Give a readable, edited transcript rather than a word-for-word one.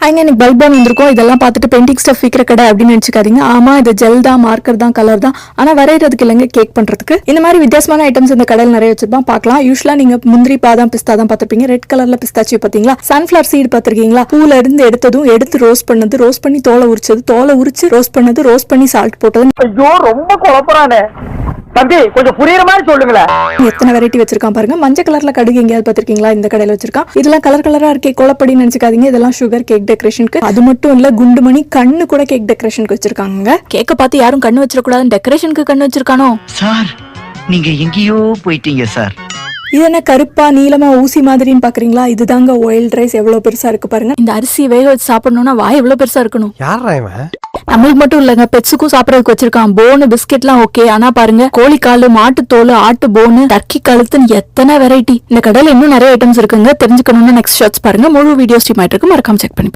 அங்க எனக்கு பல்பான் வந்திருக்கும். இதெல்லாம் பார்த்துட்டு பெயிண்டிங் ஸ்டஃப் விற்கிற கடை அப்படின்னு நினைச்சுக்காதீங்க. ஆமா, இது ஜெல் தான், மார்க்கர் தான், கலர் தான். ஆனா வரைகிறதுக்கு இல்லைங்க, கேக் பண்றதுக்கு. இந்த மாதிரி வித்தியாசமான ஐட்டம்ஸ் இந்த கடையில் நிறைய வச்சிருப்பான். பார்க்கலாம். யூஸ்வலா நீங்க முந்திரி, பாதாம், பிஸ்தா தான் பார்த்திருப்பீங்க. ரெட் கலர்ல பிஸ்தாச்சி பாத்தீங்களா? சன்ஃபிளவர் சீடு பார்த்திருக்கீங்களா? பூல இருந்து எடுத்ததும் எடுத்து ரோஸ்ட் பண்ணது, ரோஸ்ட் பண்ணி தோலை உரிச்சது, தோலை உரிச்சு ரோஸ்ட் பண்ணது, ரோஸ்ட் பண்ணி சால்ட் போட்டது. ஐயோ ரொம்ப குழப்பறானே தம்பி, கொஞ்சம் புரியுற மாதிரி சொல்லுங்களேன். எத்தனை வெரைட்டி வச்சிருக்கான் பாருங்க. மஞ்சள் கலர்ல கடுகு எங்கேயாவது பாத்திருக்கீங்களா? இந்த கடையில வச்சிருக்கான். இதெல்லாம் கலர் கலரா இருக்கே, கோலப்படி நினைச்சுக்காதீங்க. இதெல்லாம் சுகர் கேக் டெக்கரேஷனுக்கு. அது மட்டும் இல்ல, குண்டுமணி கண்ணு கூட கேக் டெக்கரேஷனுக்கு வச்சிருக்காங்க. கேக்க பார்த்து யாரும் கண்ணு வச்சிடக்கூடாது, டெக்கரேஷனுக்கு கண்ணு வச்சிருக்கானோ. சார், நீங்க எங்கேயோ போயிட்டீங்க சார். இது என்ன கருப்பா நீளமா ஊசி மாதிரின்னு பாக்குறீங்களா? இதுதாங்க ஒயில்ட் ரைஸ். எவ்வளவு பெருசா இருக்கு பாருங்க. இந்த அரிசியை வேக வச்சு சாப்பிடணும்னா வாய் எவ்வளவு பெருசா இருக்கணும். யாரா இவன்? நம்மளுக்கு மட்டும் இல்லங்க, பெட்ஸுக்கும் சாப்பிடறதுக்கு வச்சிருக்கான். போனு பிஸ்கெட்லாம் ஓகே, ஆனா பாருங்க, கோழிக்காலு, மாட்டு தோல், ஆட்டு போனு, டர்க்கி கழுத்துன்னு எத்தனை வெரைட்டி. இந்த கடையில இன்னும் நிறைய ஐட்டம்ஸ் இருக்குங்க. தெரிஞ்சுக்கணும்னு நெக்ஸ்ட் ஷாட்ஸ் பாருங்க. முழு வீடியோ ஸ்ட்ரீம் ஆயிட்டு இருக்கு, மறக்காம செக் பண்ணி